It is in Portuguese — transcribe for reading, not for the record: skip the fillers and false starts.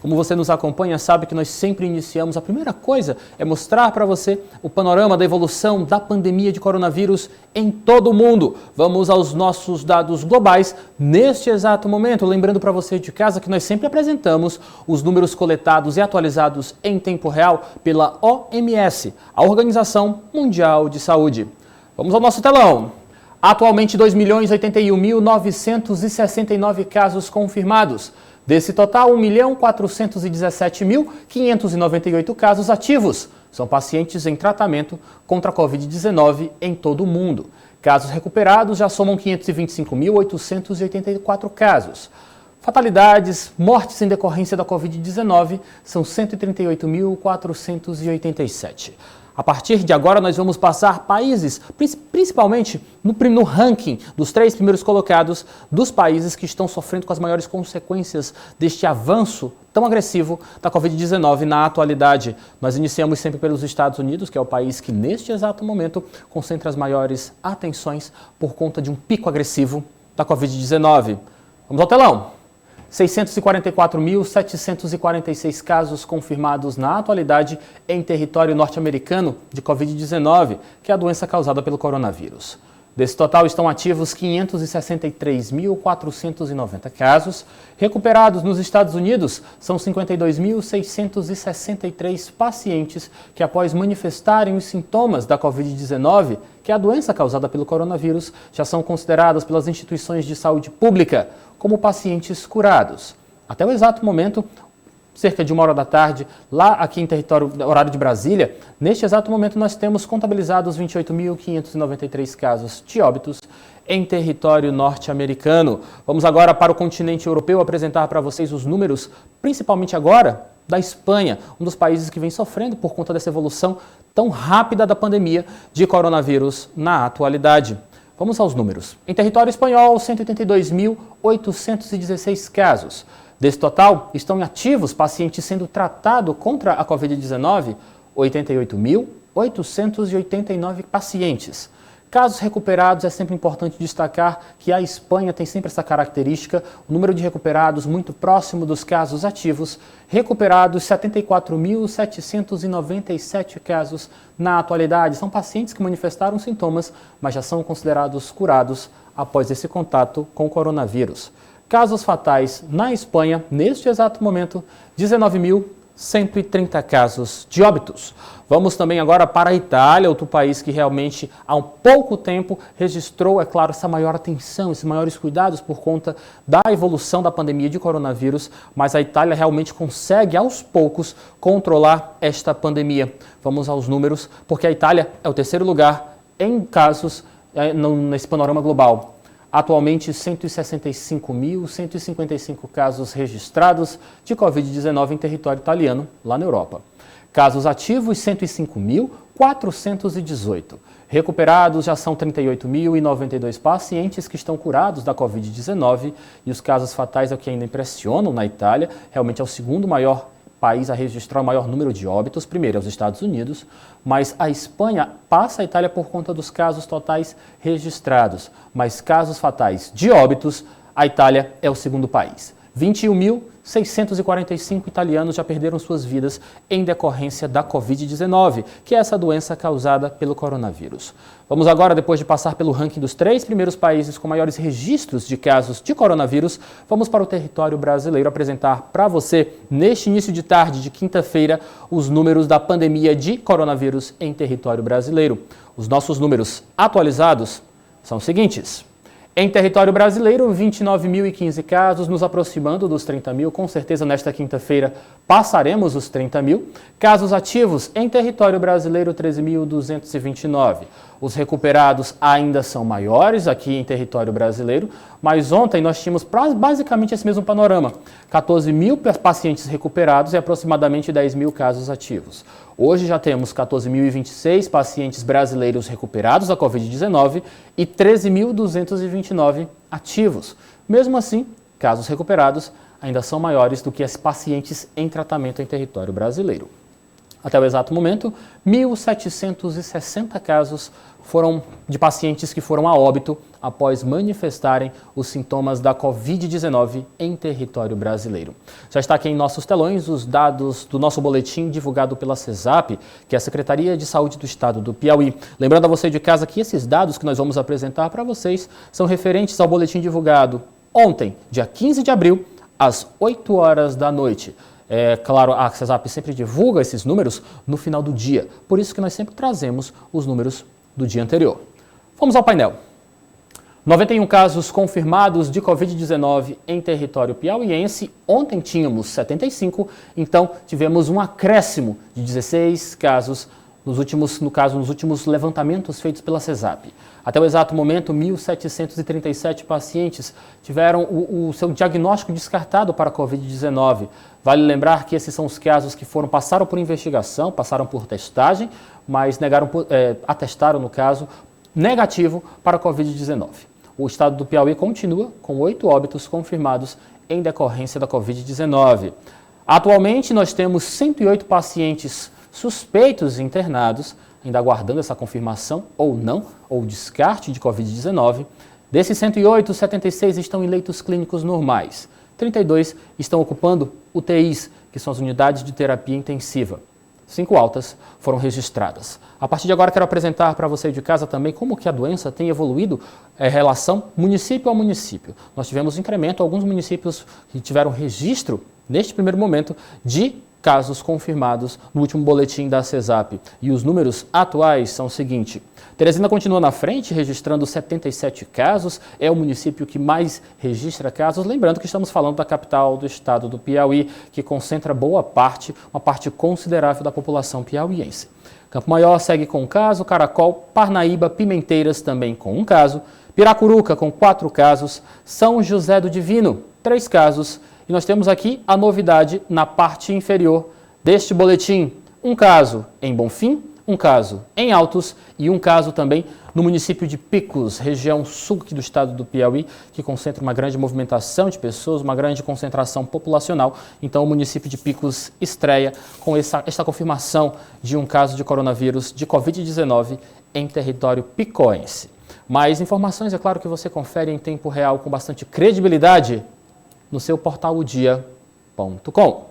Como você nos acompanha, sabe que nós sempre iniciamos, a primeira coisa é mostrar para você o panorama da evolução da pandemia de coronavírus em todo o mundo. Vamos aos nossos dados globais neste exato momento. Lembrando para você de casa que nós sempre apresentamos os números coletados e atualizados em tempo real pela OMS, a Organização Mundial de Saúde. Vamos ao nosso telão. Atualmente, 2.081.969 casos confirmados. Desse total, 1.417.598 casos ativos. São pacientes em tratamento contra a Covid-19 em todo o mundo. Casos recuperados já somam 525.884 casos. Fatalidades, mortes em decorrência da Covid-19 são 138.487. A partir de agora, nós vamos passar países, principalmente no ranking dos 3 primeiros colocados dos países que estão sofrendo com as maiores consequências deste avanço tão agressivo da Covid-19 na atualidade. Nós iniciamos sempre pelos Estados Unidos, que é o país que neste exato momento concentra as maiores atenções por conta de um pico agressivo da Covid-19. Vamos ao telão. 644.746 casos confirmados na atualidade em território norte-americano de Covid-19, que é a doença causada pelo coronavírus. Desse total estão ativos 563.490 casos. Recuperados nos Estados Unidos são 52.663 pacientes que, após manifestarem os sintomas da Covid-19, que é a doença causada pelo coronavírus, já são considerados pelas instituições de saúde pública como pacientes curados. Até o exato momento, cerca de 1h da tarde, lá aqui em território horário de Brasília, neste exato momento nós temos contabilizados 28.593 casos de óbitos em território norte-americano. Vamos agora para o continente europeu apresentar para vocês os números, principalmente agora, da Espanha, um dos países que vem sofrendo por conta dessa evolução tão rápida da pandemia de coronavírus na atualidade. Vamos aos números. Em território espanhol, 182.816 casos. Desse total, estão ativos pacientes sendo tratados contra a Covid-19, 88.889 pacientes. Casos recuperados, é sempre importante destacar que a Espanha tem sempre essa característica, o número de recuperados muito próximo dos casos ativos. Recuperados, 74.797 casos na atualidade. São pacientes que manifestaram sintomas, mas já são considerados curados após esse contato com o coronavírus. Casos fatais na Espanha, neste exato momento, 19.130 casos de óbitos. Vamos também agora para a Itália, outro país que realmente há um pouco tempo registrou, é claro, essa maior atenção, esses maiores cuidados por conta da evolução da pandemia de coronavírus, mas a Itália realmente consegue aos poucos controlar esta pandemia. Vamos aos números, porque a Itália é o terceiro lugar em casos nesse panorama global. Atualmente, 165.155 casos registrados de Covid-19 em território italiano, lá na Europa. Casos ativos, 105.418. Recuperados já são 38.092 pacientes que estão curados da Covid-19 e os casos fatais é o que ainda impressionam na Itália. Realmente é o segundo maior país a registrar o maior número de óbitos. Primeiro é os Estados Unidos, mas a Espanha passa a Itália por conta dos casos totais registrados. Mas casos fatais de óbitos, a Itália é o segundo país. 21.645 italianos já perderam suas vidas em decorrência da Covid-19, que é essa doença causada pelo coronavírus. Vamos agora, depois de passar pelo ranking dos 3 primeiros países com maiores registros de casos de coronavírus, vamos para o território brasileiro apresentar para você, neste início de tarde de quinta-feira, os números da pandemia de coronavírus em território brasileiro. Os nossos números atualizados são os seguintes. Em território brasileiro, 29.015 casos, nos aproximando dos 30 mil. Com certeza, nesta quinta-feira, passaremos os 30 mil. Casos ativos em território brasileiro, 13.229. Os recuperados ainda são maiores aqui em território brasileiro, mas ontem nós tínhamos basicamente esse mesmo panorama. 14 mil pacientes recuperados e aproximadamente 10 mil casos ativos. Hoje já temos 14.026 pacientes brasileiros recuperados da Covid-19 e 13.229 ativos. Mesmo assim, casos recuperados ainda são maiores do que os pacientes em tratamento em território brasileiro. Até o exato momento, 1.760 casos foram de pacientes que foram a óbito após manifestarem os sintomas da Covid-19 em território brasileiro. Já está aqui em nossos telões os dados do nosso boletim divulgado pela CESAP, que é a Secretaria de Saúde do Estado do Piauí. Lembrando a você de casa que esses dados que nós vamos apresentar para vocês são referentes ao boletim divulgado ontem, dia 15 de abril, às 8 horas da noite. É claro, a CESAP sempre divulga esses números no final do dia, por isso que nós sempre trazemos os números do dia anterior. Vamos ao painel. 91 casos confirmados de Covid-19 em território piauiense. Ontem tínhamos 75, então tivemos um acréscimo de 16 casos nos últimos levantamentos feitos pela CESAP. Até o exato momento, 1.737 pacientes tiveram o seu diagnóstico descartado para a Covid-19. Vale lembrar que esses são os casos que passaram por investigação, passaram por testagem, mas atestaram, no caso, negativo para a Covid-19. O estado do Piauí continua com 8 óbitos confirmados em decorrência da Covid-19. Atualmente, nós temos 108 pacientes suspeitos internados, ainda aguardando essa confirmação ou não, ou descarte de Covid-19. Desses 108, 76 estão em leitos clínicos normais. 32 estão ocupando UTIs, que são as unidades de terapia intensiva. 5 altas foram registradas. A partir de agora, quero apresentar para você de casa também como que a doença tem evoluído em relação município a município. Nós tivemos incremento, alguns municípios que tiveram registro, neste primeiro momento, de casos confirmados no último boletim da CESAP. E os números atuais são o seguinte: Teresina continua na frente, registrando 77 casos, é o município que mais registra casos. Lembrando que estamos falando da capital do estado do Piauí, que concentra uma parte considerável da população piauiense. Campo Maior segue com um caso, Caracol, Parnaíba, Pimenteiras também com um caso, Piracuruca com 4 casos, São José do Divino, 3 casos. E nós temos aqui a novidade na parte inferior deste boletim. Um caso em Bonfim, um caso em Altos e um caso também no município de Picos, região sul do estado do Piauí, que concentra uma grande movimentação de pessoas, uma grande concentração populacional. Então o município de Picos estreia com esta confirmação de um caso de coronavírus de Covid-19 em território picoense. Mais informações, é claro, que você confere em tempo real com bastante credibilidade no seu portal odia.com.